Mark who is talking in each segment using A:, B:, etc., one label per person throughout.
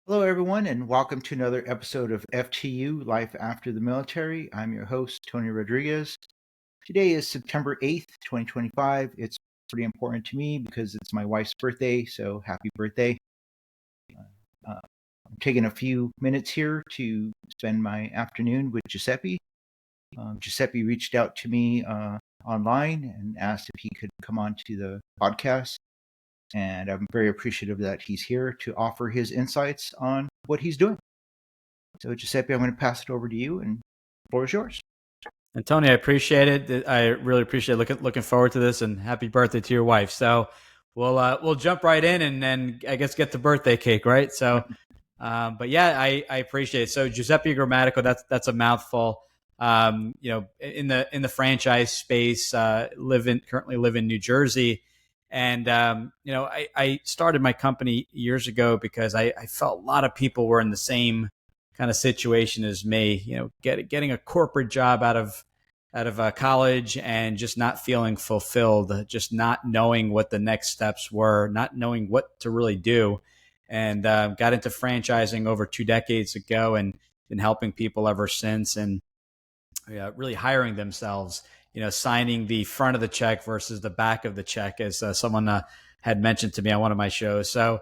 A: Hello, everyone, and welcome to another episode of FTU Life After the Military. I'm your host, Tony Rodriguez. Today is September 8th, 2025. It's pretty important to me because it's my wife's birthday, so happy birthday. I'm taking a few minutes here to spend my afternoon with Giuseppe. Giuseppe reached out to me online and asked if he could come on to the podcast. And I'm very appreciative that he's here to offer his insights on what he's doing. So, Giuseppe, I'm going to pass it over to you, and the floor is yours.
B: And Tony, I appreciate it. I really appreciate it. Looking forward to this, and happy birthday to your wife. So we'll jump right in and then I guess get the birthday cake, right? So, but yeah, I appreciate it. So Giuseppe Grammatico, that's a mouthful. In the franchise space, currently live in New Jersey, and I started my company years ago because I felt a lot of people were in the same kind of situation as me. Getting a corporate job out of college and just not feeling fulfilled, just not knowing what the next steps were, not knowing what to really do, and got into franchising over 2 decades ago, and been helping people ever since, and really hiring themselves. Signing the front of the check versus the back of the check, as someone had mentioned to me on one of my shows. So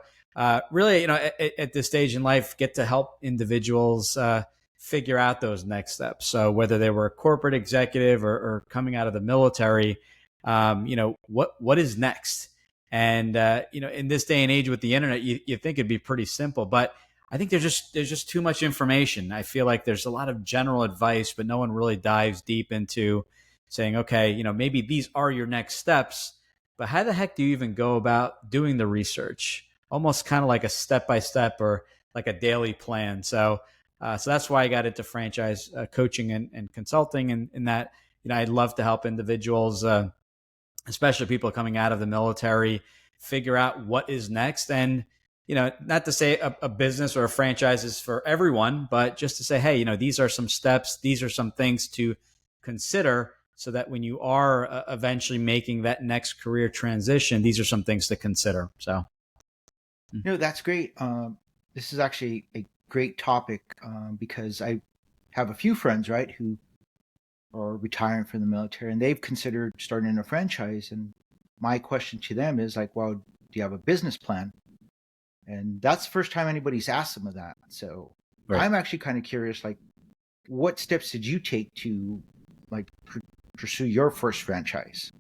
B: really, at this stage in life, get to help individuals figure out those next steps. So whether they were a corporate executive or coming out of the military, what is next? And in this day and age with the internet, you think it'd be pretty simple, but I think there's just too much information. I feel like there's a lot of general advice, but no one really dives deep into saying, okay, maybe these are your next steps, but how the heck do you even go about doing the research? Almost kind of like a step-by-step or like a daily plan. So that's why I got into franchise coaching and consulting, and in that, I'd love to help individuals, especially people coming out of the military, figure out what is next. And not to say a business or a franchise is for everyone, but just to say, hey, these are some steps, these are some things to consider, so that when you are eventually making that next career transition, these are some things to consider. So,
A: No, that's great. This is actually a great topic because I have a few friends, right, who are retiring from the military, and they've considered starting a franchise. And my question to them is like, well, do you have a business plan? And that's the first time anybody's asked them of that. So
B: right.
A: I'm actually kind of curious, like, what steps did you take to like pursue your first franchise?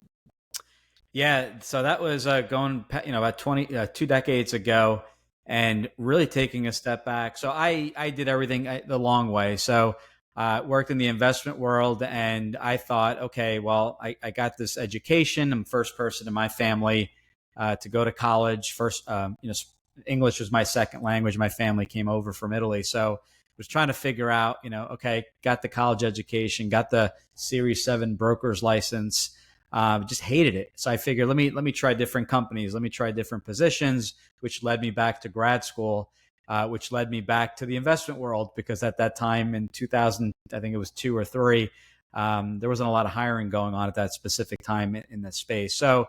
B: Yeah, so that was going, about 2 decades ago, and really taking a step back. So I did everything the long way. So worked in the investment world, and I thought, okay, well, I got this education. I'm the first person in my family to go to college. First, English was my second language. My family came over from Italy, so was trying to figure out, okay, got the college education, got the Series 7 broker's license. Just hated it. So I figured, let me try different companies. Let me try different positions, which led me back to grad school, which led me back to the investment world, because at that time in 2000, I think it was 2 or 3, there wasn't a lot of hiring going on at that specific time in that space. So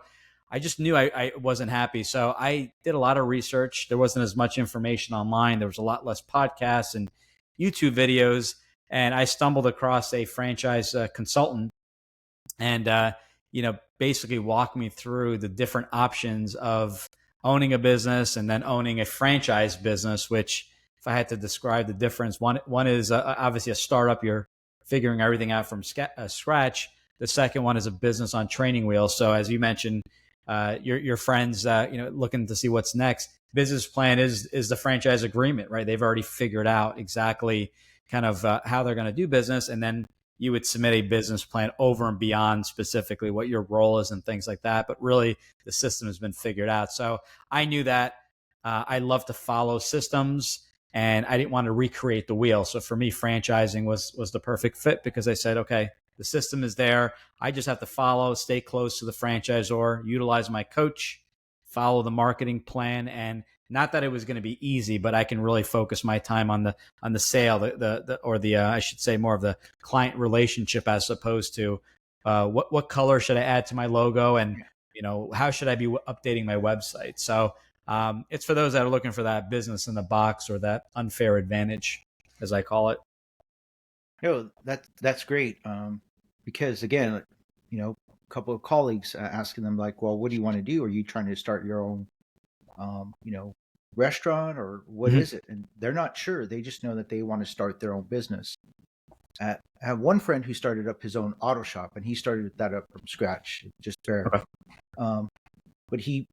B: I just knew I wasn't happy. So I did a lot of research. There wasn't as much information online. There was a lot less podcasts and YouTube videos. And I stumbled across a franchise consultant, and basically walk me through the different options of owning a business and then owning a franchise business, which, if I had to describe the difference, one is obviously a startup. You're figuring everything out from scratch. The second one is a business on training wheels. So as you mentioned, your friends, looking to see what's next. Business plan is the franchise agreement, right? They've already figured out exactly kind of how they're going to do business, and then you would submit a business plan over and beyond specifically what your role is and things like that. But really, the system has been figured out. So I knew that I love to follow systems, and I didn't want to recreate the wheel. So for me, franchising was the perfect fit, because I said, okay, the system is there. I just have to follow, stay close to the franchisor, utilize my coach, follow the marketing plan. And not that it was going to be easy, but I can really focus my time on the sale, I should say more of the client relationship, as opposed to what color should I add to my logo, and how should I be updating my website. So It's for those that are looking for that business in the box or that unfair advantage, as I call it.
A: That's great. Because again, a couple of colleagues asking them like, well, what do you want to do? Are you trying to start your own, um, you know, restaurant or what
B: Mhm.
A: is it? And they're not sure. They just know that they want to start their own business. I have one friend who started up his own auto shop, and he started that up from scratch, just
B: Okay.
A: barely. Um, but he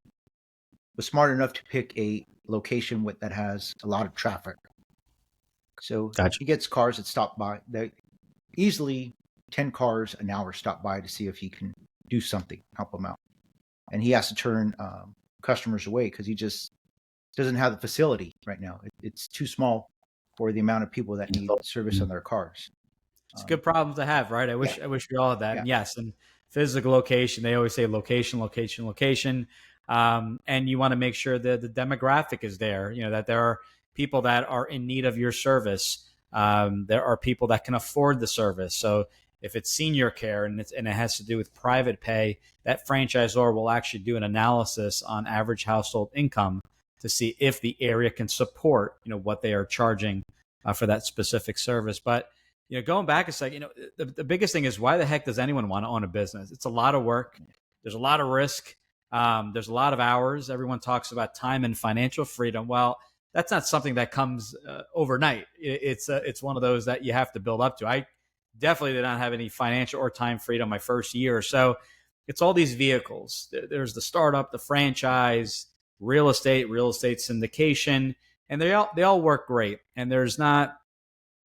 A: was smart enough to pick a location that has a lot of traffic. So
B: Gotcha.
A: he gets cars that stop by. That easily 10 cars an hour stop by to see if he can do something, help him out. And he has to turn customers away because he just doesn't have the facility right now. It's too small for the amount of people that need service on
B: Mhm.
A: their cars.
B: It's a
A: Um,
B: good problem to have, right?
A: yeah,
B: I wish we all had that.
A: yeah.
B: And yes, and physical location, they always say location, location, location. And you want to make sure that the demographic is there, that there are people that are in need of your service. There are people that can afford the service. So if it's senior care and it has to do with private pay, that franchisor will actually do an analysis on average household income to see if the area can support, what they are charging for that specific service. But going back a second, the biggest thing is why the heck does anyone want to own a business? It's a lot of work. There's a lot of risk. There's a lot of hours. Everyone talks about time and financial freedom. Well, that's not something that comes overnight. It's one of those that you have to build up to. I definitely did not have any financial or time freedom my first year or so. It's all these vehicles. There's the startup, the franchise, real estate syndication, and they all work great. And there's not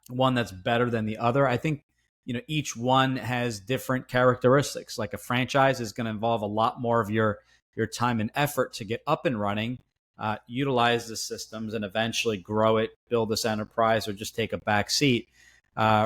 B: one that's better than the other. I think each one has different characteristics. Like a franchise is going to involve a lot more of your time and effort to get up and running, utilize the systems, and eventually grow it, build this enterprise, or just take a back seat.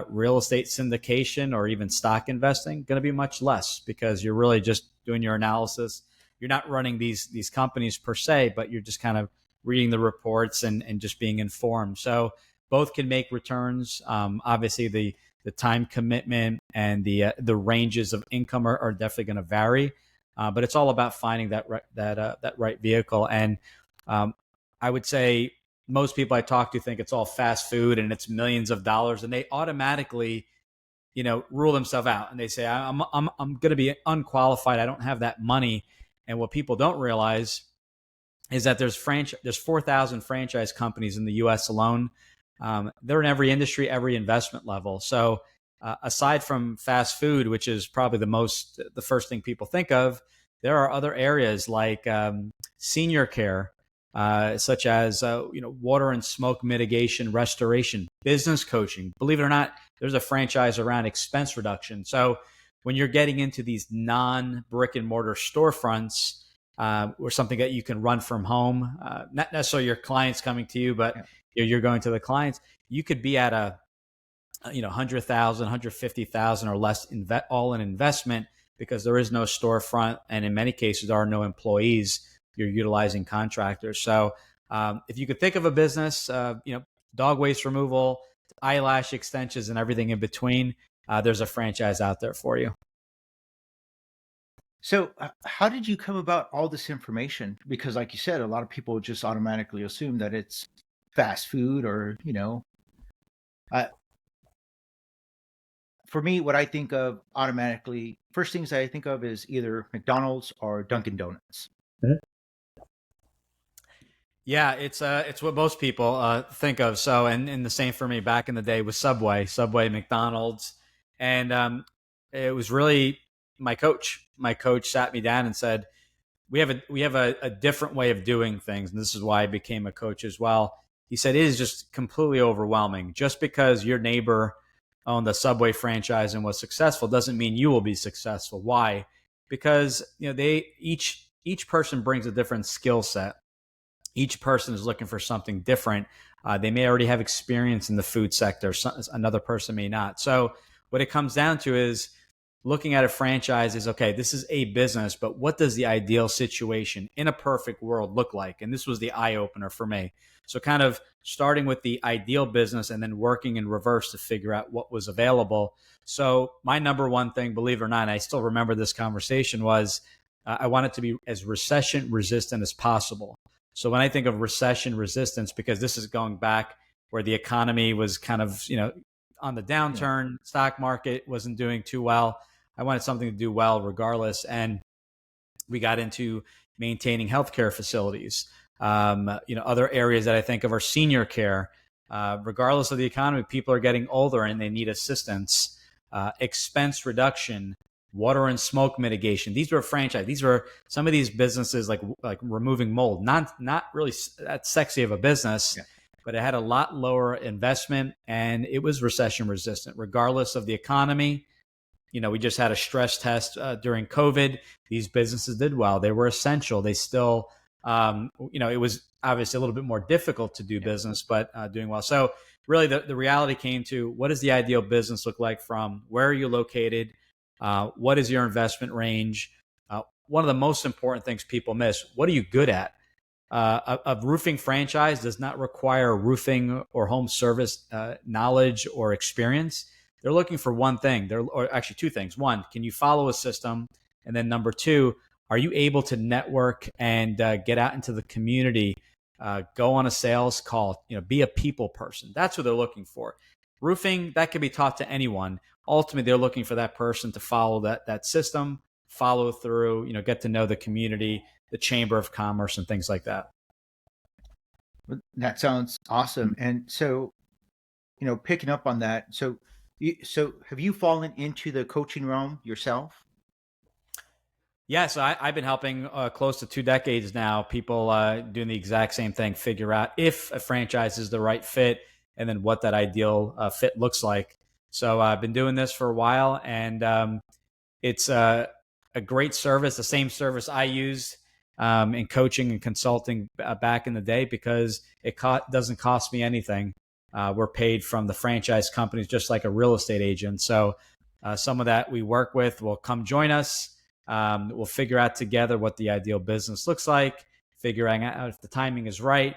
B: Real estate syndication or even stock investing going to be much less because you're really just doing your analysis. You're not running these companies per se, but you're just kind of reading the reports and just being informed. So both can make returns. Obviously, the time commitment and the ranges of income are definitely going to vary, but it's all about finding that right vehicle. And um, I would say most people I talk to think it's all fast food and it's millions of dollars, and they automatically rule themselves out and they say I'm going to be unqualified. I don't have that money. And what people don't realize is that there's 4,000 franchise companies in the U.S. alone. They're in every industry, every investment level. So aside from fast food, which is probably the first thing people think of, there are other areas like senior care, such as water and smoke mitigation, restoration, business coaching. Believe it or not, there's a franchise around expense reduction. So when you're getting into these non brick and mortar storefronts, or something that you can run from home. Not necessarily your clients coming to you, but
A: Yeah.
B: you're going to the clients. You could be at a 100,000, 150,000 or less all in investment because there is no storefront, and in many cases there are no employees. You're utilizing contractors. So if you could think of a business, dog waste removal, eyelash extensions, and everything in between, there's a franchise out there for you.
A: So, how did you come about all this information? Because, like you said, a lot of people just automatically assume that it's fast food, or uh, for me, what I think of automatically, first things I think of is either McDonald's or Dunkin' Donuts.
B: Yeah, it's what most people think of. So, and the same for me back in the day with Subway, McDonald's, and it was really my coach. My coach sat me down and said, "We have a different way of doing things, and this is why I became a coach as well." He said, "It is just completely overwhelming. Just because your neighbor owned the Subway franchise and was successful doesn't mean you will be successful. Why? Because they each person brings a different skill set. Each person is looking for something different. They may already have experience in the food sector. Another person may not. So what it comes down to is looking at a franchise is, okay, this is a business, but what does the ideal situation in a perfect world look like? And this was the eye opener for me. So kind of starting with the ideal business and then working in reverse to figure out what was available. So my number one thing, believe it or not, and I still remember this conversation, was I wanted to be as recession resistant as possible. So when I think of recession resistance, because this is going back where the economy was kind of, on the
A: Yeah.
B: downturn, stock market wasn't doing too well. I wanted something to do well regardless. And we got into maintaining healthcare facilities. Other areas that I think of are senior care. Regardless of the economy, people are getting older and they need assistance. Expense reduction, water and smoke mitigation. These were franchise. These were some of these businesses like removing mold. Not really that sexy of a business,
A: Yeah.
B: but it had a lot lower investment and it was recession resistant, regardless of the economy. We just had a stress test during COVID. These businesses did well. They were essential. They still, it was obviously a little bit more difficult to do business, but doing well. So really the reality came to, what does the ideal business look like? From where are you located? What is your investment range? One of the most important things people miss, what are you good at? A roofing franchise does not require roofing or home service knowledge or experience. They're looking for one thing. Or actually two things. One, can you follow a system? And then number two, are you able to network and get out into the community, go on a sales call, be a people person? That's what they're looking for. Roofing, that can be taught to anyone. Ultimately, they're looking for that person to follow that system, follow through, get to know the community, the Chamber of Commerce, and things like that.
A: That sounds awesome. And so, picking up on that, so have you fallen into the coaching realm yourself?
B: Yeah, so I've been helping close to 2 decades now, people doing the exact same thing, figure out if a franchise is the right fit and then what that ideal fit looks like. So I've been doing this for a while, and it's a great service, the same service I used in coaching and consulting back in the day, because it doesn't cost me anything. We're paid from the franchise companies just like a real estate agent. So some of that we work with will come join us. We'll figure out together what the ideal business looks like, figuring out if the timing is right.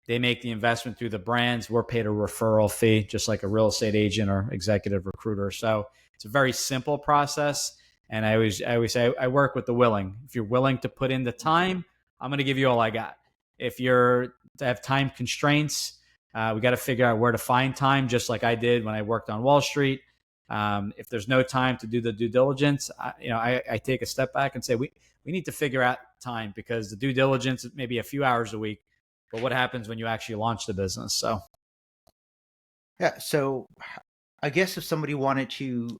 B: They make the investment through the brands. We're paid a referral fee, just like a real estate agent or executive recruiter. So it's a very simple process. And I always say I work with the willing. If you're willing to put in the time, I'm going to give you all I got. If you're to have time constraints, we got to figure out where to find time, just like I did when I worked on Wall Street. If there's no time to do the due diligence, I take a step back and say we need to figure out time, because the due diligence is maybe a few hours a week, but what happens when you actually launch the business? So,
A: Yeah. So I guess if somebody wanted to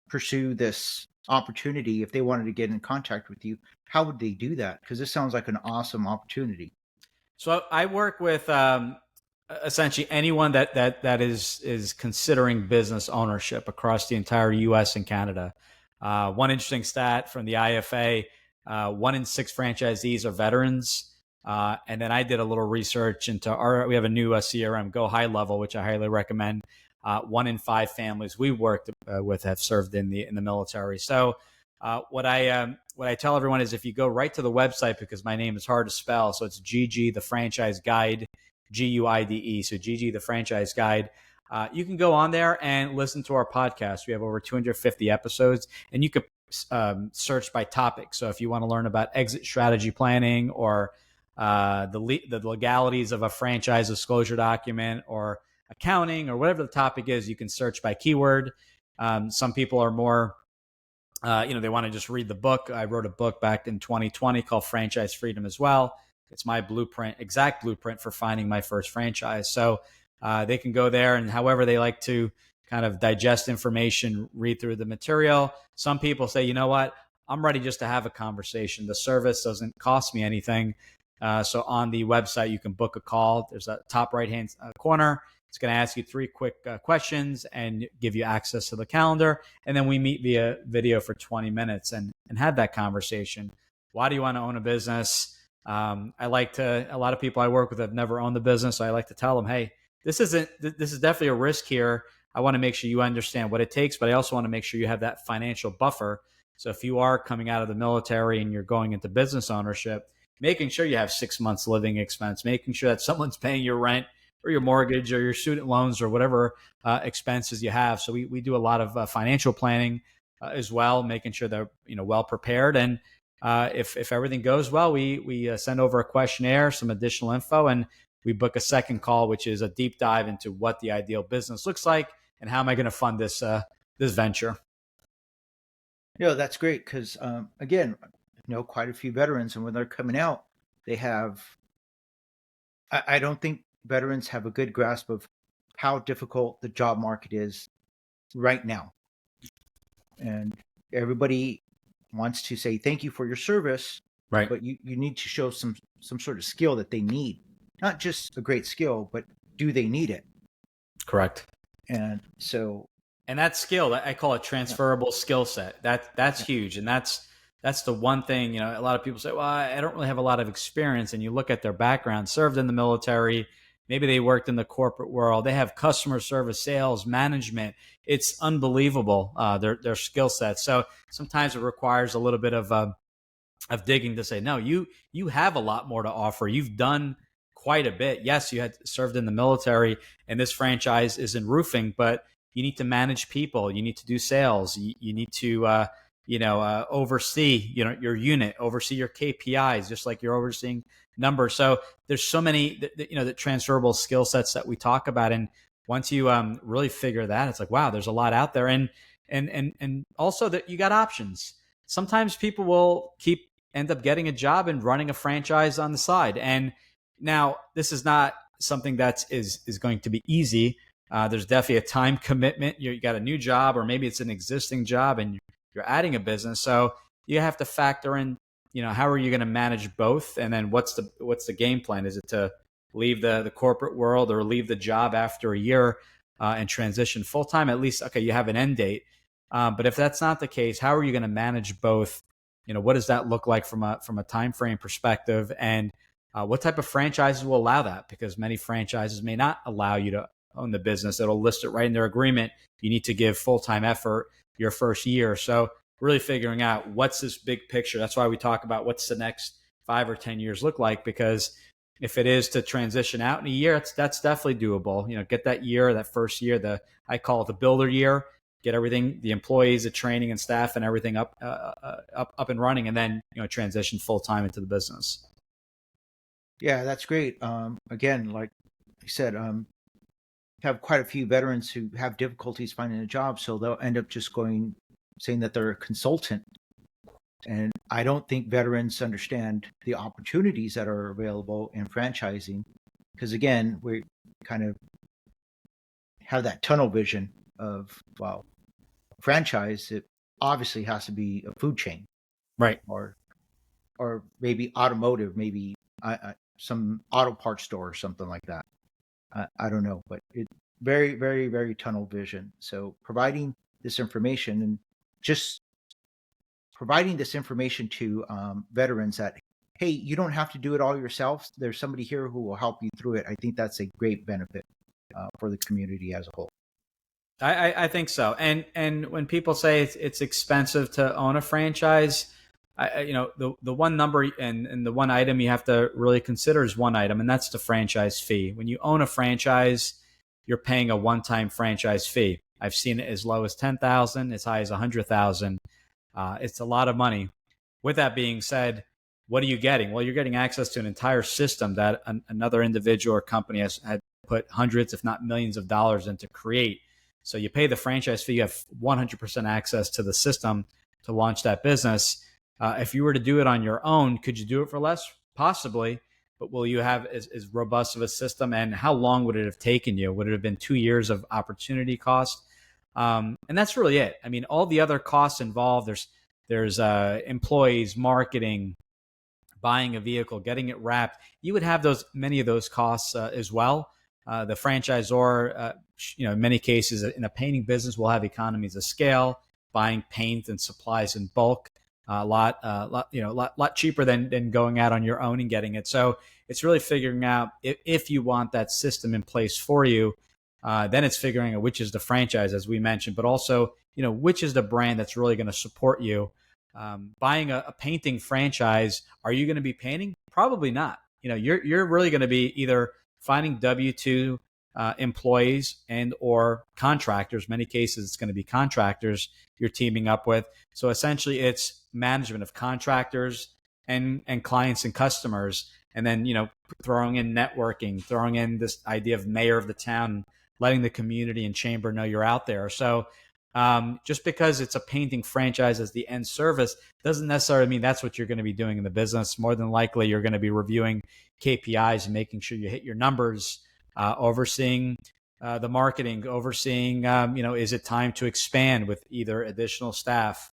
A: pursue this opportunity, if they wanted to get in contact with you, how would they do that? Because this sounds like an awesome opportunity.
B: so I work with essentially anyone that is considering business ownership across the entire U.S. and Canada. One interesting stat from the IFA: 1 in 6 franchisees are veterans. And then I did a little research into we have a new CRM, Go High Level, which I highly recommend. 1 in 5 families we worked with have served in the military. So what I tell everyone is, if you go right to the website, because my name is hard to spell, so it's GG the Franchise Guide, GUIDE. So GG the Franchise Guide. You can go on there and listen to our podcast. We have over 250 episodes, and you could search by topic. So if you want to learn about exit strategy planning, or the legalities of a franchise disclosure document, or accounting, or whatever the topic is, you can search by keyword. Some people are more, they want to just read the book. I wrote a book back in 2020 called Franchise Freedom as well. It's my exact blueprint for finding my first franchise. So they can go there, and however they like to kind of digest information, read through the material. Some people say, you know what, I'm ready just to have a conversation. The service doesn't cost me anything. So on the website, you can book a call. There's a top right-hand corner. It's going to ask you 3 quick questions and give you access to the calendar. And then we meet via video for 20 minutes and have that conversation. Why do you want to own a business? A lot of people I work with have never owned the business. So I like to tell them, hey, this is definitely a risk here. I want to make sure you understand what it takes, but I also want to make sure you have that financial buffer. So if you are coming out of the military and you're going into business ownership, making sure you have 6 months living expense, making sure that someone's paying your rent or your mortgage or your student loans or whatever expenses you have. So we do a lot of financial planning as well, making sure they're well prepared. And If everything goes well, we send over a questionnaire, some additional info, and we book a second call, which is a deep dive into what the ideal business looks like and how am I going to fund this venture.
A: That's great because, again, I know quite a few veterans, and when they're coming out, they have. I don't think veterans have a good grasp of how difficult the job market is right now, and everybody wants to say thank you for your service,
B: Right.
A: but you need to show some sort of skill that they need, not just a great skill, but do they need it?
B: Correct.
A: And so,
B: And that skill, I call it
A: yeah,
B: transferable skill set. That's
A: yeah,
B: huge, and that's the one thing. A lot of people say, "Well, I don't really have a lot of experience." And you look at their background: served in the military, maybe they worked in the corporate world, they have customer service, sales, management. It's unbelievable their skill set. So sometimes it requires a little bit of digging to say, no, you have a lot more to offer. You've done quite a bit. Yes, you had served in the military, and this franchise is in roofing, but you need to manage people. You need to do sales. You need to oversee your unit, oversee your KPIs, just like you're overseeing numbers. So there's so many the transferable skill sets that we talk about, and once you really figure that, it's like, wow, there's a lot out there, and also that you got options. Sometimes people will end up getting a job and running a franchise on the side. And now this is not something that is going to be easy. There's definitely a time commitment. You got a new job, or maybe it's an existing job and you're adding a business. So you have to factor in, how are you going to manage both? And then what's the game plan? Is it to leave the corporate world or leave the job after a year and transition full time? At least, okay, you have an end date. But if that's not the case, how are you going to manage both? What does that look like from a time frame perspective, and what type of franchises will allow that? Because many franchises may not allow you to own the business. It'll list it right in their agreement. You need to give full-time effort your first year. So really figuring out what's this big picture. That's why we talk about what's the next 5 or 10 years look like, because if it is to transition out in a year, that's definitely doable. Get that year, that first year, I call it the builder year. Get everything, the employees, the training and staff, and everything up and running, and then transition full time into the business.
A: yeah, that's great. Again, like I said, have quite a few veterans who have difficulties finding a job, so they'll end up just saying that they're a consultant. And I don't think veterans understand the opportunities that are available in franchising, because again, we kind of have that tunnel vision of, well, franchise, it obviously has to be a food chain,
B: Right.
A: or maybe automotive, maybe some auto parts store or something like that. I don't know, but it very, very, very tunnel vision. So providing this information, and just providing this information to veterans that, hey, you don't have to do it all yourself. There's somebody here who will help you through it. I think that's a great benefit for the community as a whole.
B: I think so. And when people say it's expensive to own a franchise, the one number and the one item you have to really consider is one item, and that's the franchise fee. When you own a franchise, you're paying a one-time franchise fee. I've seen it as low as $10,000, as high as $100,000. It's a lot of money. With that being said, what are you getting? Well, you're getting access to an entire system that another individual or company has had put hundreds, if not millions of dollars in to create. So you pay the franchise fee, you have 100% access to the system to launch that business. If you were to do it on your own, could you do it for less? Possibly, but will you have as robust of a system? And how long would it have taken you? Would it have been 2 years of opportunity cost? And that's really it. I mean, all the other costs involved, there's employees, marketing, buying a vehicle, getting it wrapped. You would have many of those costs as well. The franchisor, in many cases, in a painting business, will have economies of scale, buying paint and supplies in bulk, a lot cheaper than going out on your own and getting it. So it's really figuring out if you want that system in place for you. Then it's figuring out which is the franchise, as we mentioned, but also which is the brand that's really going to support you. Buying a painting franchise, are you going to be painting? Probably not. You're really going to be either finding W-2 employees and or contractors. Many cases, it's going to be contractors you're teaming up with. So essentially, it's management of contractors and clients and customers, and then throwing in networking, throwing in this idea of mayor of the town, letting the community and chamber know you're out there. So just because it's a painting franchise as the end service doesn't necessarily mean that's what you're going to be doing in the business. More than likely, you're going to be reviewing KPIs and making sure you hit your numbers, overseeing the marketing, overseeing, is it time to expand with either additional staff,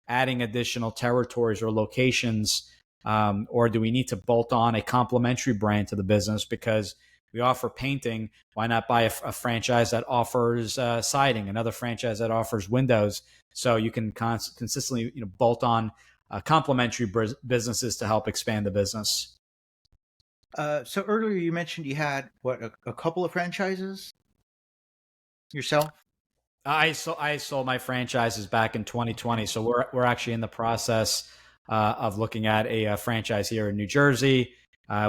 B: adding additional territories or locations, or do we need to bolt on a complementary brand to the business because we offer painting? Why not buy a franchise that offers siding, another franchise that offers windows? So you can consistently bolt on complementary businesses to help expand the business.
A: So earlier you mentioned you had a couple of franchises yourself?
B: I sold my franchises back in 2020, so we're actually in the process of looking at a franchise here in New Jersey.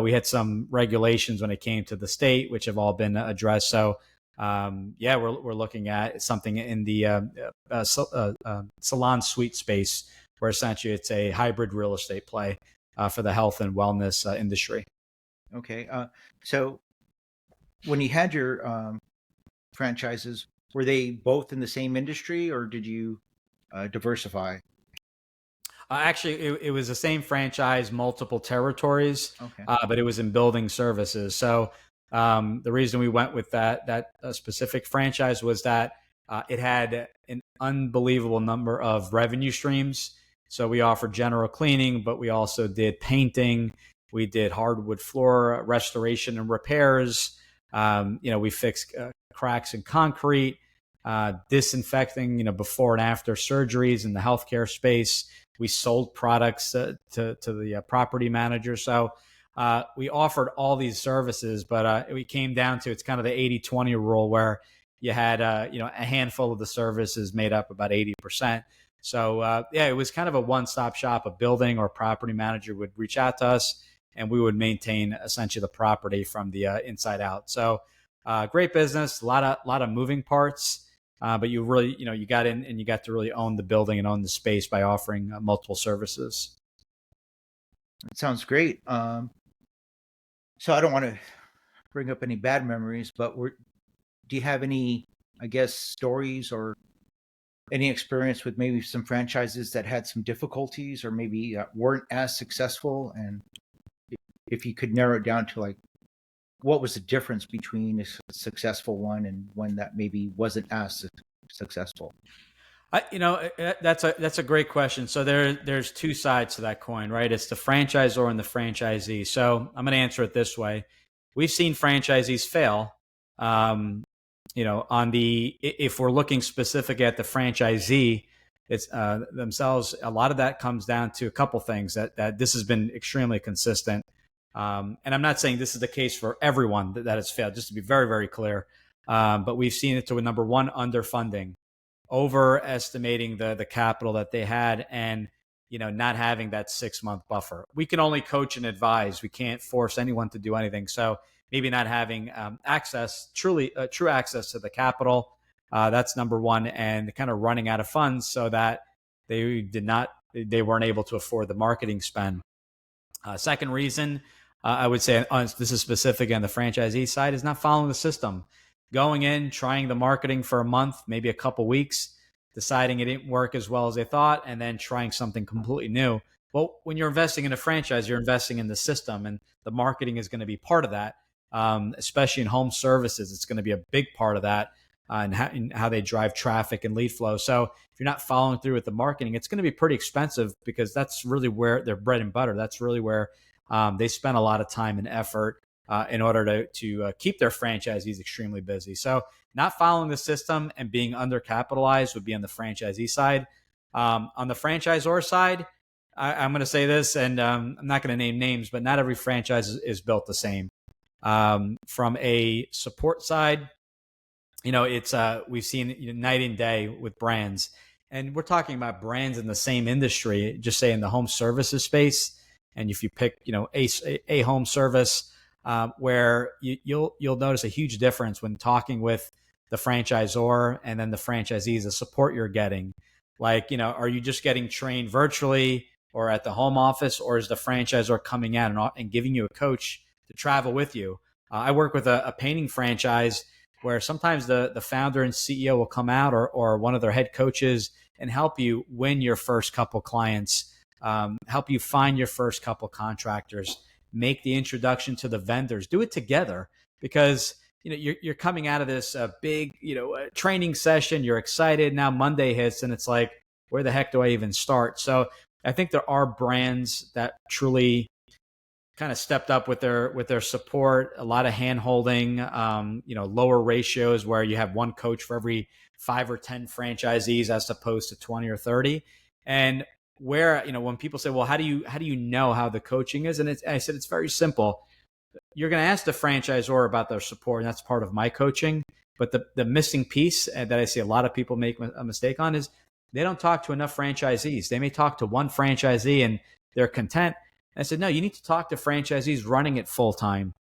B: We had some regulations when it came to the state, which have all been addressed. So we're looking at something in the salon suite space, where essentially it's a hybrid real estate play for the health and wellness industry.
A: Okay. So when you had your franchises, were they both in the same industry, or did you diversify?
B: Actually, it was the same franchise, multiple territories,
A: Okay.
B: but it was in building services. So the reason we went with that specific franchise was that it had an unbelievable number of revenue streams. So we offered general cleaning, but we also did painting. We did hardwood floor restoration and repairs. We fixed cracks in concrete, disinfecting, before and after surgeries in the healthcare space. We sold products to the property manager. So we offered all these services, but we came down to, it's kind of the 80-20 rule, where you had a handful of the services made up about 80%. So it was kind of a one-stop shop. A building or property manager would reach out to us, and we would maintain essentially the property from the inside out. So great business, a lot of moving parts. But you really, you got in and you got to really own the building and own the space by offering multiple services.
A: That sounds great. So I don't want to bring up any bad memories, but do you have any, I guess, stories or any experience with maybe some franchises that had some difficulties or maybe weren't as successful? And if you could narrow it down to what was the difference between a successful one and one that maybe wasn't as successful?
B: That's a great question. So there's two sides to that coin, right? It's the franchisor and the franchisee. So I'm going to answer it this way: we've seen franchisees fail. If we're looking specific at the franchisee, it's themselves. A lot of that comes down to a couple things that this has been extremely consistent. And I'm not saying this is the case for everyone that has failed, just to be very, very clear. But we've seen it to, number one, underfunding, overestimating the capital that they had, and not having that 6-month buffer. We can only coach and advise. We can't force anyone to do anything. So maybe not having true access to the capital. That's number one, and kind of running out of funds so that they weren't able to afford the marketing spend. Second reason, I would say, this is specific on the franchisee side, is not following the system. Going in, trying the marketing for a month, maybe a couple weeks, deciding it didn't work as well as they thought, and then trying something completely new. Well, when you're investing in a franchise, you're investing in the system, and the marketing is going to be part of that, especially in home services. It's going to be a big part of that, and how they drive traffic and lead flow. So if you're not following through with the marketing, it's going to be pretty expensive, because that's really where their bread and butter. That's really where they spend a lot of time and effort in order to keep their franchisees extremely busy. So not following the system and being undercapitalized would be on the franchisee side. On the franchisor side, I'm going to say this, and I'm not going to name names, but not every franchise is built the same. From a support side, it's we've seen night and day with brands, and we're talking about brands in the same industry, just say in the home services space. And if you pick, a home service, where you'll notice a huge difference when talking with the franchisor and then the franchisees, the support you're getting. Like, are you just getting trained virtually or at the home office, or is the franchisor coming out and giving you a coach to travel with you? I work with a painting franchise where sometimes the founder and CEO will come out, or one of their head coaches, and help you win your first couple clients, help you find your first couple contractors, make the introduction to the vendors, do it together, because you're coming out of this big training session, you're excited, now Monday hits and it's like, where the heck do I even start? So I think there are brands that truly kind of stepped up with their support, a lot of hand holding, lower ratios where you have one coach for every 5 or 10 franchisees as opposed to 20 or 30. And where, when people say, well, how do you know how the coaching is? And I said, it's very simple. You're going to ask the franchisor about their support, and that's part of my coaching. But the missing piece that I see a lot of people make a mistake on is they don't talk to enough franchisees. They may talk to one franchisee and they're content. And I said, no, you need to talk to franchisees running it full time,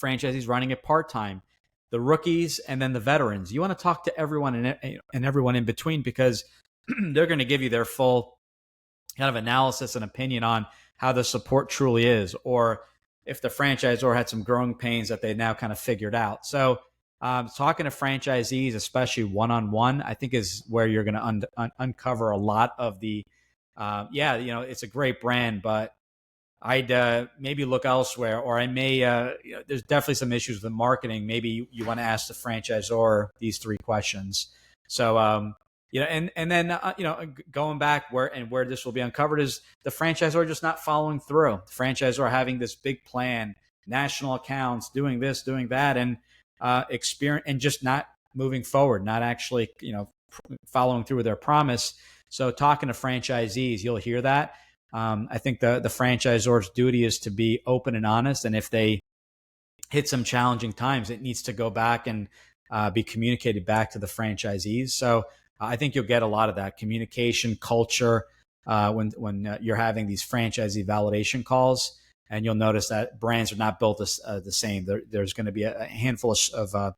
B: franchisees running it part time, the rookies, and then the veterans. You want to talk to everyone and everyone in between, because they're going to give you their full kind of analysis and opinion on how the support truly is, or if the franchisor had some growing pains that they now kind of figured out. So talking to franchisees, especially one-on-one, I think is where you're going to uncover a lot of the, it's a great brand, but I'd maybe look elsewhere, or I may, there's definitely some issues with the marketing. Maybe you want to ask the franchisor these 3 questions. So, and then, going back where this will be uncovered is the franchisor just not following through. The franchisor having this big plan, national accounts, doing this, doing that, and experience, and just not moving forward, not actually, following through with their promise. So talking to franchisees, you'll hear that. I think the franchisor's duty is to be open and honest. And if they hit some challenging times, it needs to go back and be communicated back to the franchisees. So I think you'll get a lot of that communication culture when you're having these franchisee validation calls. And you'll notice that brands are not built the same. There's going to be a handful of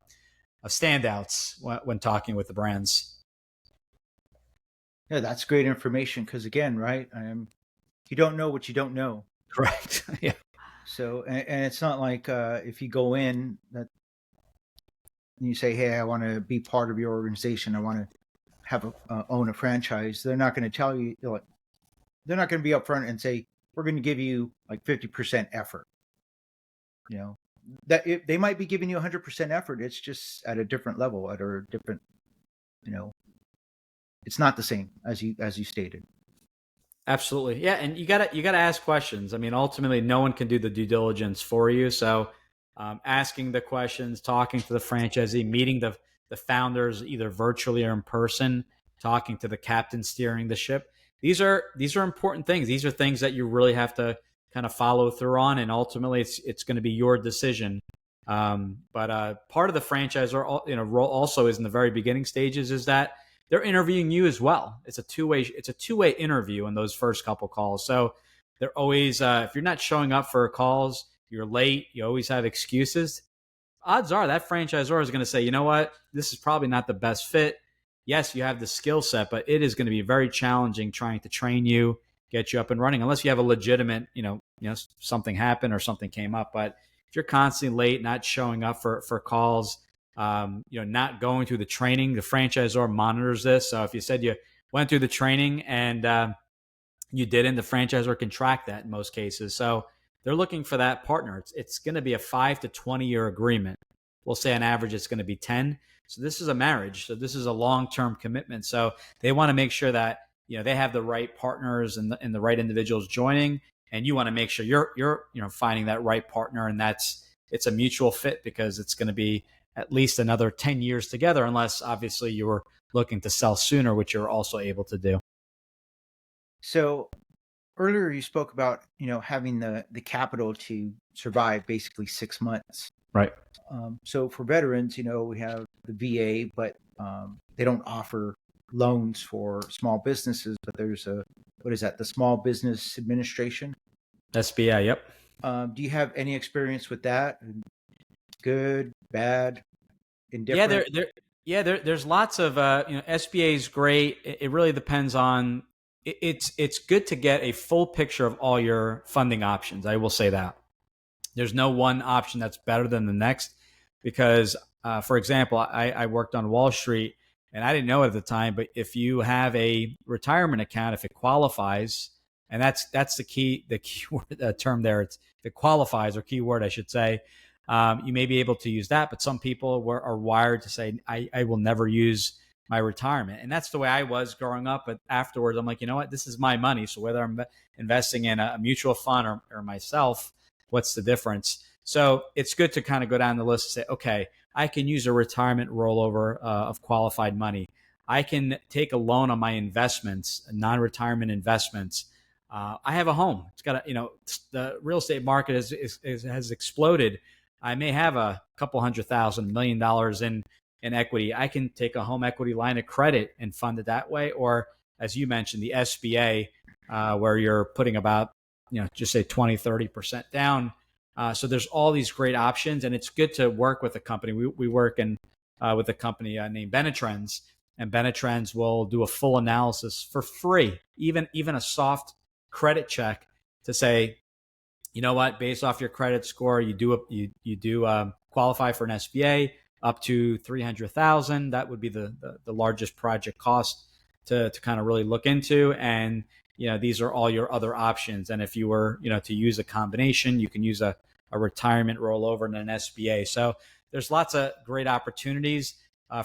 B: standouts when talking with the brands.
A: Yeah, that's great information, because again, right, you don't know what you don't know.
B: Correct. Yeah.
A: So, and it's not like if you go in that and you say, hey, I want to be part of your organization, I want to have own a franchise, they're not going to tell you, they're not going to be upfront and say, we're going to give you like 50% effort. That they might be giving you 100% effort. It's just at a different level, at a different, it's not the same as you stated.
B: Absolutely. Yeah. And you gotta ask questions. I mean, ultimately no one can do the due diligence for you. So asking the questions, talking to the franchisee, meeting the founders either virtually or in person, talking to the captain steering the ship. These are important things. These are things that you really have to kind of follow through on, and ultimately it's going to be your decision. But part of the franchisor role also is in the very beginning stages is that they're interviewing you as well. It's a two-way interview in those first couple calls. So they're always if you're not showing up for calls, you're late, you always have excuses. Odds are that franchisor is going to say, you know what, this is probably not the best fit. Yes, you have the skill set, but it is going to be very challenging trying to train you, get you up and running, unless you have a legitimate, something happened or something came up. But if you're constantly late, not showing up for calls, not going through the training, the franchisor monitors this. So if you said you went through the training and you didn't, the franchisor can track that in most cases. So they're looking for that partner. It's going to be a 5 to 20 year agreement. We'll say on average it's going to be 10. So this is a marriage. So this is a long-term commitment. So they want to make sure that they have the right partners and the right individuals joining, and you want to make sure you're finding that right partner, and it's a mutual fit, because it's going to be at least another 10 years together, unless obviously you were looking to sell sooner, which you're also able to do.
A: So earlier you spoke about having the capital to survive basically 6 months.
B: Right.
A: So for veterans, we have the VA, but they don't offer loans for small businesses. But there's what is that? The Small Business Administration?
B: SBA. Yep.
A: Do you have any experience with that? Good, bad,
B: Yeah,
A: indifferent?
B: there's lots of SBA is great. It really depends on. It's good to get a full picture of all your funding options. I will say that there's no one option that's better than the next because, for example, I worked on Wall Street and I didn't know it at the time, but if you have a retirement account, if it qualifies, and that's the key word, term there, it's if it qualifies or keyword, I should say. You may be able to use that, but some people are wired to say, I will never use my retirement. And that's the way I was growing up. But afterwards, I'm like, you know what? This is my money. So whether I'm investing in a mutual fund or myself, what's the difference? So it's good to kind of go down the list and say, okay, I can use a retirement rollover of qualified money. I can take a loan on my investments, non-retirement investments. I have a home. It's got the real estate market has exploded. I may have a couple $100,000 $1 million in equity. I can take a home equity line of credit and fund it that way. Or as you mentioned, the SBA, where you're putting about, just say 20-30% down. So there's all these great options, and it's good to work with a company. We work with a company named Benetrends, and Benetrends will do a full analysis for free, even a soft credit check to say, you know what, based off your credit score, you do qualify for an SBA up to 300,000. That would be the largest project cost to kind of really look into. And these are all your other options. And if you were to use a combination, you can use a retirement rollover and an SBA. So there's lots of great opportunities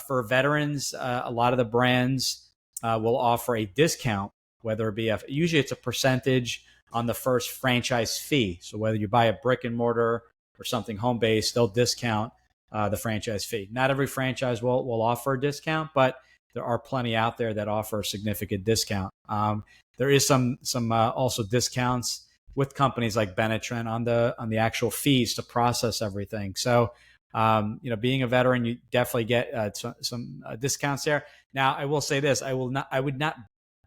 B: for veterans. A lot of the brands will offer a discount, whether it be usually it's a percentage on the first franchise fee. So whether you buy a brick and mortar or something home based, they'll discount the franchise fee. Not every franchise will offer a discount, but there are plenty out there that offer a significant discount. There is some also discounts with companies like Benetrend on the actual fees to process everything. So being a veteran, you definitely get some discounts there. Now, I will say this: I would not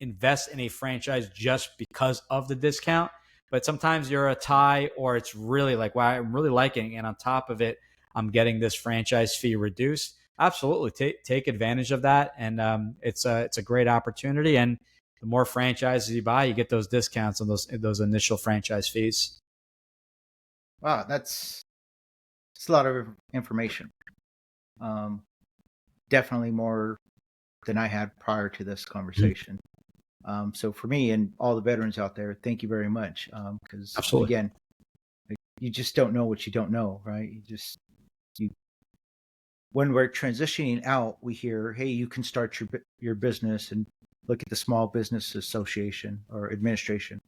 B: invest in a franchise just because of the discount. But sometimes you're a tie, or it's really like, wow, I'm really liking it, and on top of it, I'm getting this franchise fee reduced. Absolutely, take advantage of that, and it's a great opportunity. And the more franchises you buy, you get those discounts on those initial franchise fees.
A: Wow, that's a lot of information. Um, Definitely more than I had prior to this conversation. So for me and all the veterans out there, thank you very much. Because
B: Absolutely.
A: again, you just don't know what you don't know, right? You when we're transitioning out, we hear, hey, you can start your business and look at the Small Business Association or administration.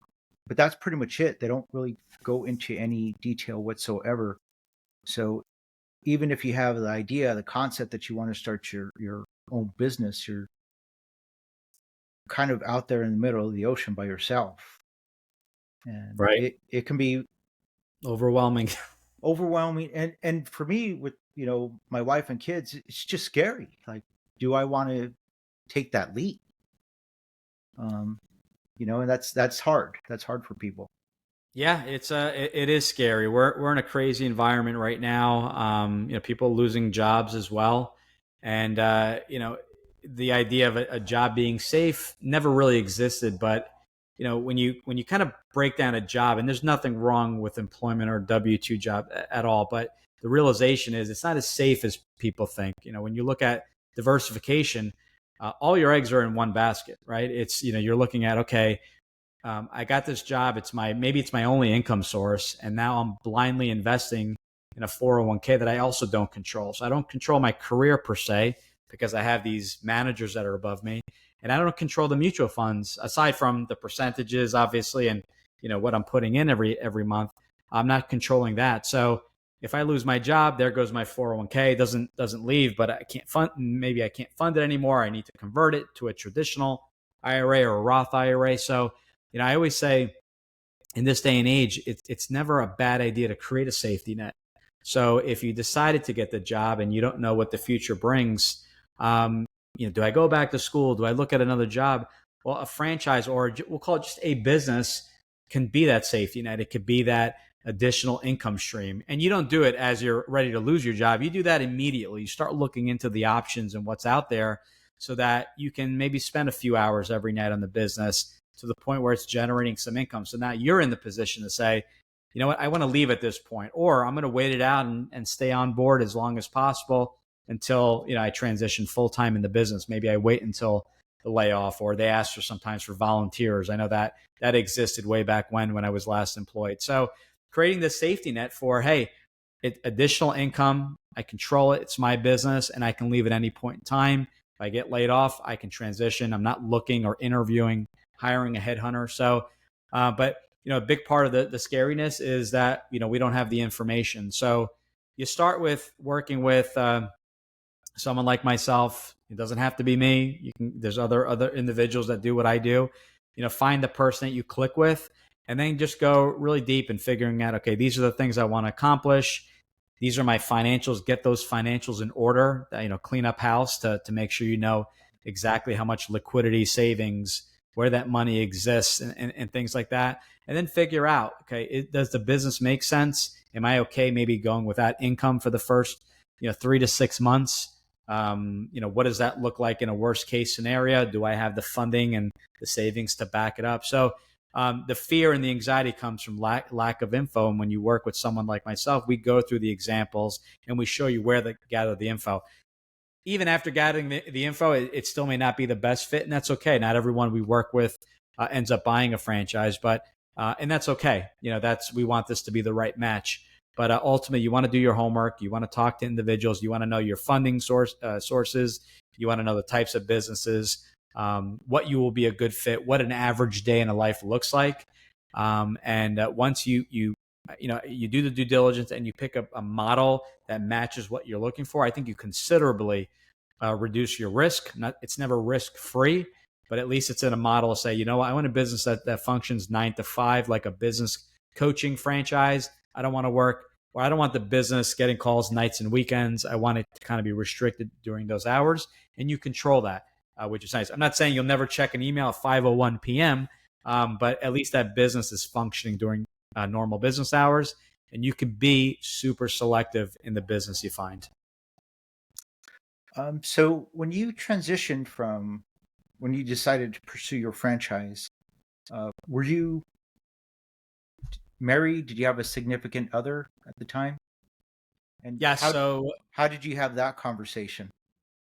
A: But that's pretty much it. They don't really go into any detail whatsoever. So even if you have the idea, the concept that you want to start your own business, you're kind of out there in the middle of the ocean by yourself. And
B: Right.
A: it can be
B: Overwhelming.
A: overwhelming. And for me, with my wife and kids, it's just scary. Like, do I want to take that leap? Um, and that's hard. That's hard for people.
B: Yeah, it is scary. We're in a crazy environment right now. People losing jobs as well, and the idea of a job being safe never really existed. But when you kind of break down a job, and there's nothing wrong with employment or W-2 job at all, but the realization is it's not as safe as people think. When you look at diversification, all your eggs are in one basket, right? It's you're looking at, okay, I got this job. Maybe it's my only income source, and now I'm blindly investing in a 401k that I also don't control. So I don't control my career per se because I have these managers that are above me, and I don't control the mutual funds aside from the percentages, obviously, and what I'm putting in every month. I'm not controlling that. So if I lose my job, there goes my 401k. Doesn't leave, but I can't fund. Maybe I can't fund it anymore. I need to convert it to a traditional IRA or a Roth IRA. So I always say in this day and age, it's never a bad idea to create a safety net. So if you decided to get the job and you don't know what the future brings, do I go back to school? Do I look at another job? Well, a franchise, or we'll call it just a business, can be that safety net. It could be that additional income stream. And you don't do it as you're ready to lose your job. You do that immediately. You start looking into the options and what's out there so that you can maybe spend a few hours every night on the business to the point where it's generating some income. So now you're in the position to say, you know what, I want to leave at this point, or I'm going to wait it out and stay on board as long as possible until, I transition full time in the business. Maybe I wait until the layoff, or they ask for sometimes for volunteers. I know that existed way back when I was last employed. So creating this safety net for, hey, additional income, I control it, it's my business, and I can leave at any point in time. If I get laid off, I can transition. I'm not looking or interviewing, hiring a headhunter. So, but a big part of the scariness is that, we don't have the information. So you start with working with someone like myself. It doesn't have to be me. There's other individuals that do what I do. Find the person that you click with, and then just go really deep in figuring out, okay, these are the things I want to accomplish. These are my financials. Get those financials in order. Clean up house to make sure you know exactly how much liquidity, savings, where that money exists, and things like that. And then figure out, okay, does the business make sense? Am I okay maybe going without income for the first 3 to 6 months? What does that look like in a worst case scenario? Do I have the funding and the savings to back it up? So the fear and the anxiety comes from lack of info. And when you work with someone like myself, we go through the examples and we show you where to gather the info. Even after gathering the info, it still may not be the best fit, and that's okay. Not everyone we work with ends up buying a franchise, but and that's okay. We want this to be the right match. But ultimately, you want to do your homework. You want to talk to individuals. You want to know your funding sources. You want to know the types of businesses, what you will be a good fit, what an average day in a life looks like. And once you do the due diligence and you pick up a model that matches what you're looking for, I think you considerably reduce your risk. It's never risk free, but at least it's in a model to say, I want a business that functions 9 to 5, like a business coaching franchise. I don't want to work, or I don't want the business getting calls nights and weekends. I want it to kind of be restricted during those hours, and you control that, which is nice. I'm not saying you'll never check an email at 5:01 p.m., but at least that business is functioning during normal business hours, and you can be super selective in the business you find.
A: So when you transitioned when you decided to pursue your franchise, were you married? Did you have a significant other at the time? And
B: Yeah. So
A: how did you have that conversation?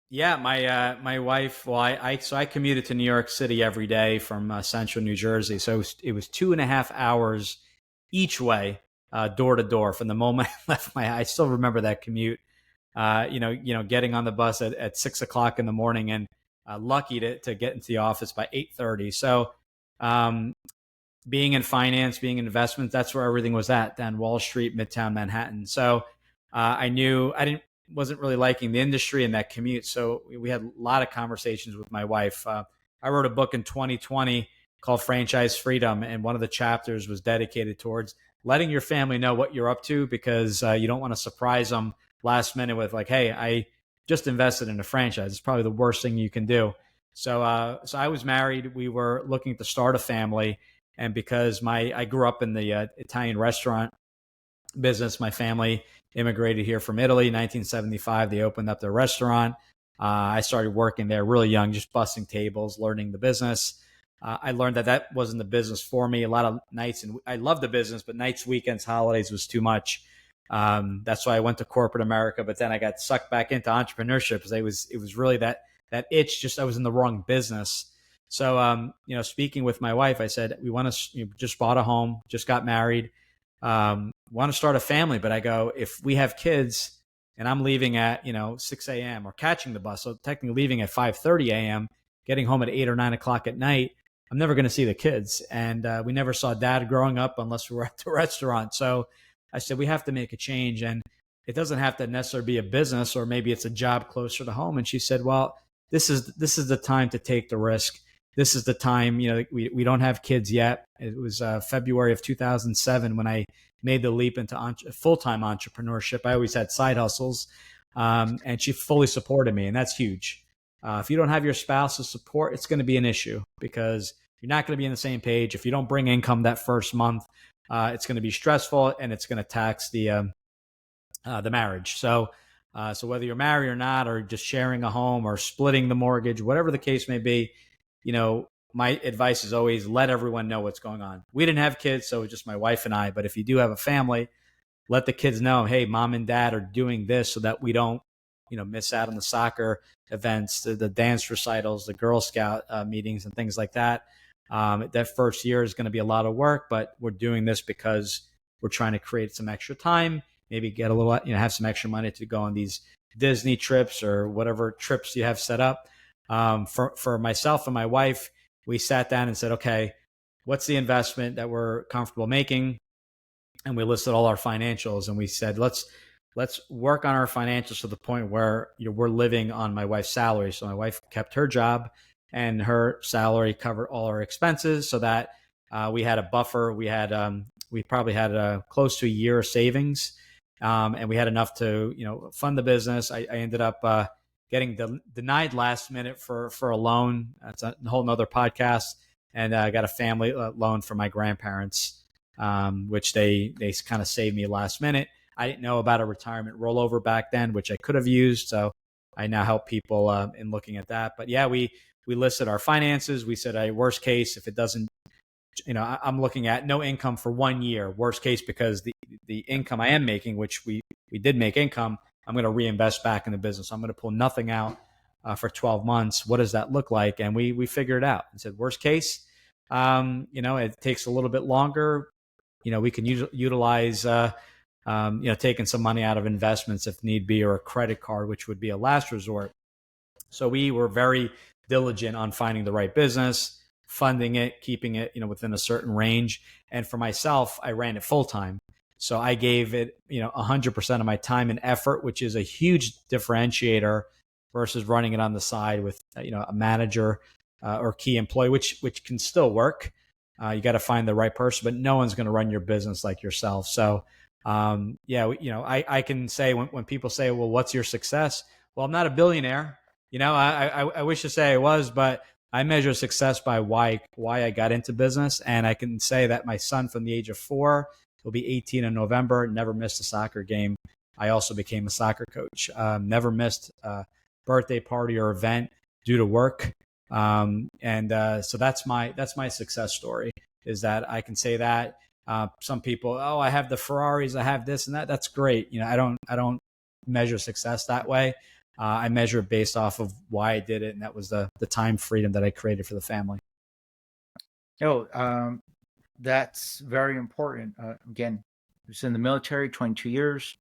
B: yeah, my wife. Well, I commuted to New York City every day from central New Jersey. So it was 2.5 hours each way, door to door. From the moment I left I still remember that commute. Getting on the bus at 6 o'clock in the morning, and lucky to get into the office by 8:30. So, being in finance, being in investments, that's where everything was at, down Wall Street, Midtown Manhattan. So, I knew wasn't really liking the industry and that commute. So we had a lot of conversations with my wife. I wrote a book in 2020 called Franchise Freedom, and one of the chapters was dedicated towards letting your family know what you're up to, because you don't want to surprise them last minute with like, hey, I just invested in a franchise. It's probably the worst thing you can do. So I was married. We were looking to start a family. And because I grew up in the Italian restaurant business, my family immigrated here from Italy in 1975. They opened up their restaurant. I started working there really young, just bussing tables, learning the business. I learned that wasn't the business for me. A lot of nights, and I loved the business, but nights, weekends, holidays was too much. That's why I went to corporate America, but then I got sucked back into entrepreneurship because it was really that itch. Just I was in the wrong business. So, speaking with my wife, I said, we want to, just bought a home, just got married, want to start a family. But I go, if we have kids and I'm leaving at, 6 a.m. or catching the bus, so technically leaving at 5:30 a.m., getting home at 8 or 9 o'clock at night, I'm never going to see the kids. And we never saw dad growing up unless we were at the restaurant. So I said, we have to make a change. And it doesn't have to necessarily be a business, or maybe it's a job closer to home. And she said, well, this is the time to take the risk. This is the time, we don't have kids yet. It was February of 2007 when I made the leap into full-time entrepreneurship. I always had side hustles, and she fully supported me, and that's huge. If you don't have your spouse's support, it's going to be an issue, because you're not going to be on the same page. If you don't bring income that first month, it's going to be stressful and it's going to tax the marriage. So whether you're married or not, or just sharing a home or splitting the mortgage, whatever the case may be, my advice is always let everyone know what's going on. We didn't have kids, so it was just my wife and I. But if you do have a family, let the kids know, hey, mom and dad are doing this so that we don't, miss out on the soccer events, the dance recitals, the Girl Scout meetings and things like that. That first year is going to be a lot of work, but we're doing this because we're trying to create some extra time, maybe get a little, have some extra money to go on these Disney trips or whatever trips you have set up. For myself and my wife, we sat down and said, okay, what's the investment that we're comfortable making? And we listed all our financials, and we said, let's work on our financials to the point where we're living on my wife's salary. So my wife kept her job, and her salary covered all our expenses, so that we had a buffer. We probably had close to a year of savings, and we had enough to fund the business. I ended up getting denied last minute for a loan. That's a whole nother podcast. And I got a family loan for my grandparents, which they kind of saved me last minute. I didn't know about a retirement rollover back then, which I could have used. So I now help people in looking at that. But yeah, we listed our finances. We said, hey, worst case, if it doesn't, I'm looking at no income for 1 year, worst case, because the income I am making, which we did make income, I'm going to reinvest back in the business. I'm going to pull nothing out for 12 months. What does that look like? And we figured it out and said, worst case, it takes a little bit longer. We can utilize, taking some money out of investments if need be, or a credit card, which would be a last resort. So we were very diligent on finding the right business, funding it, keeping it, within a certain range. And for myself, I ran it full time. So I gave it, 100% of my time and effort, which is a huge differentiator versus running it on the side with, a manager or key employee, which can still work. You got to find the right person, but no one's going to run your business like yourself. So, I can say when people say, well, what's your success? Well, I'm not a billionaire. I wish to say I was, but I measure success by why I got into business. And I can say that my son, from the age of 4, he'll be 18 in November, never missed a soccer game. I also became a soccer coach. Never missed a birthday party or event due to work. So that's my success story, is that I can say that. Some people, I have the Ferraris, I have this and that. That's great. I don't measure success that way. I measure it based off of why I did it, and that was the time freedom that I created for the family.
A: That's very important. Again, I was in the military 22 years,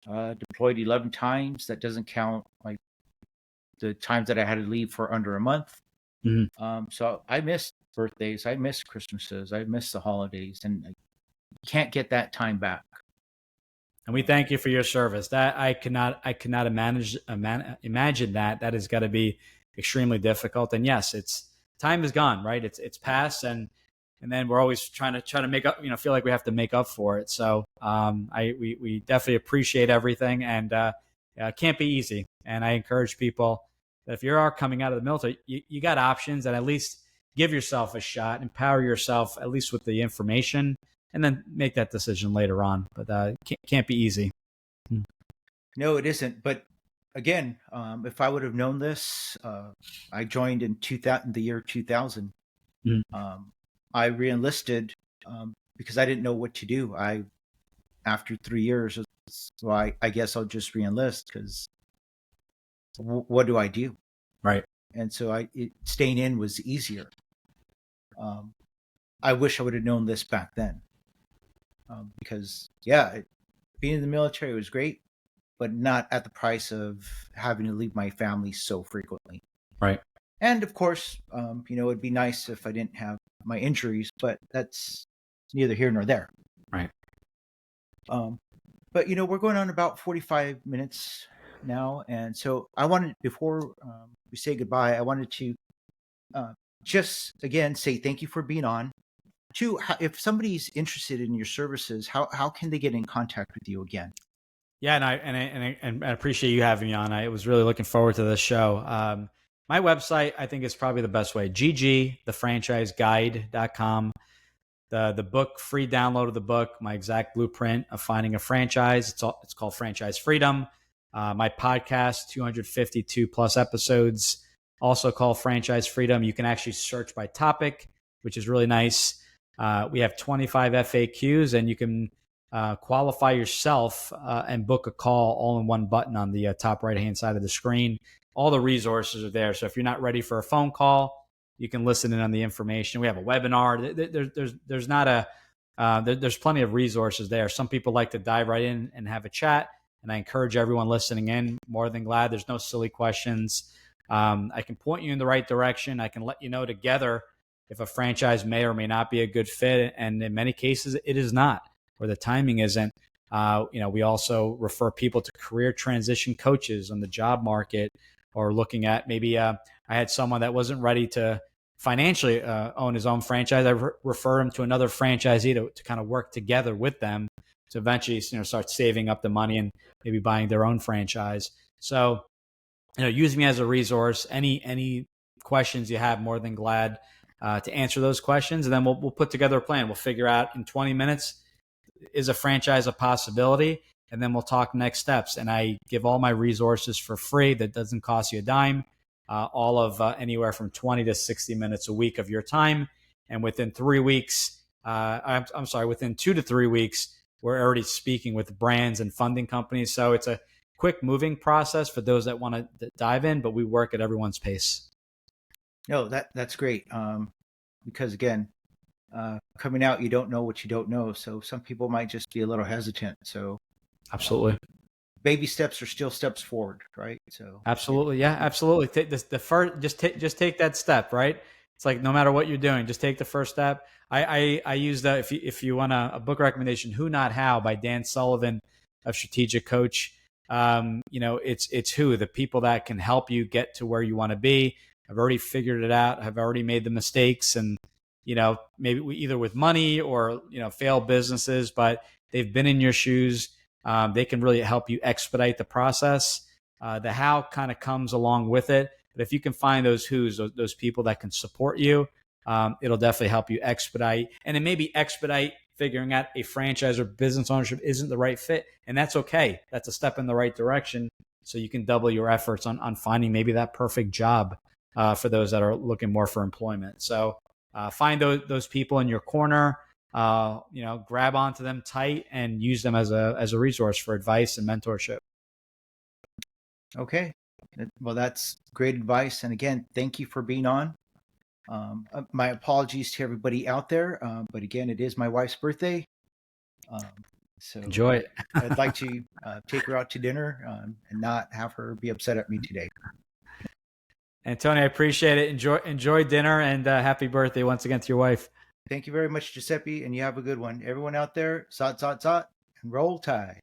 A: deployed 11 times. That doesn't count like the times that I had to leave for under a month.
B: Mm-hmm.
A: So I missed birthdays, I missed Christmases, I missed the holidays, and I can't get that time back.
B: And we thank you for your service. That I cannot imagine that. That has got to be extremely difficult. And yes, time is gone, right? It's past, and then we're always trying to make up. Feel like we have to make up for it. So we definitely appreciate everything, and it can't be easy. And I encourage people that if you are coming out of the military, you got options, and at least give yourself a shot, empower yourself at least with the information, and then make that decision later on. But can't be easy.
A: No, it isn't. But again, if I would have known this, I joined in the year 2000.
B: Mm-hmm.
A: I re-enlisted because I didn't know what to do. After 3 years, so I guess I'll just re-enlist, because what do I do?
B: Right.
A: And so staying in was easier. I wish I would have known this back then, because being in the military was great, but not at the price of having to leave my family so frequently.
B: Right.
A: And of course, it'd be nice if I didn't have my injuries, but that's neither here nor there.
B: Right.
A: But we're going on about 45 minutes now, and so I wanted, before we say goodbye, I wanted to just again say thank you for being on. If somebody's interested in your services, how can they get in contact with you again?
B: Yeah, and I appreciate you having me on. I was really looking forward to this show. My website, I think, is probably the best way. ggthefranchiseguide.com. The book, free download of the book, my exact blueprint of finding a franchise. It's called Franchise Freedom. My podcast, 252 plus episodes, also called Franchise Freedom. You can actually search by topic, which is really nice. We have 25 FAQs, and you can qualify yourself and book a call all in one button on the top right-hand side of the screen. All the resources are there. So if you're not ready for a phone call, you can listen in on the information. We have a webinar. There's plenty of resources there. Some people like to dive right in and have a chat, and I encourage everyone listening in. More than glad. There's no silly questions. I can point you in the right direction. I can let you know together if a franchise may or may not be a good fit, and in many cases, it is not, or the timing isn't. We also refer people to career transition coaches on the job market, or looking at maybe I had someone that wasn't ready to financially own his own franchise. I refer him to another franchisee to kind of work together with them to eventually start saving up the money and maybe buying their own franchise. So use me as a resource. Any questions you have, more than glad to answer those questions, and then we'll put together a plan. We'll figure out in 20 minutes, is a franchise a possibility? And then we'll talk next steps. And I give all my resources for free. That doesn't cost you a dime. All of anywhere from 20 to 60 minutes a week of your time. And within 3 weeks, within 2 to 3 weeks, we're already speaking with brands and funding companies. So it's a quick moving process for those that want to dive in, but we work at everyone's pace.
A: No, that's great. Because again, coming out, you don't know what you don't know. So some people might just be a little hesitant. So
B: absolutely.
A: Baby steps are still steps forward, right? So
B: absolutely. Yeah, absolutely. Take the first, just take that step, right? It's like, no matter what you're doing, just take the first step. I use that. If you want a book recommendation, Who Not How by Dan Sullivan of Strategic Coach. It's who, the people that can help you get to where you want to be. I've already figured it out. I've already made the mistakes, and maybe either with money or failed businesses, but they've been in your shoes. They can really help you expedite the process. The how kind of comes along with it. But if you can find those who's, those people that can support you, it'll definitely help you expedite. And it may be expedite figuring out a franchise or business ownership isn't the right fit. And that's okay. That's a step in the right direction. So you can double your efforts on finding maybe that perfect job for those that are looking more for employment. So find those people in your corner. Grab onto them tight and use them as a resource for advice and mentorship.
A: Okay. Well, that's great advice. And again, thank you for being on. My apologies to everybody out there. But again, it is my wife's birthday. So
B: enjoy it.
A: I'd like to take her out to dinner and not have her be upset at me today.
B: And Tony, I appreciate it. Enjoy dinner, and happy birthday once again to your wife.
A: Thank you very much, Giuseppe, and you have a good one. Everyone out there, zot, zot, zot, and roll tide.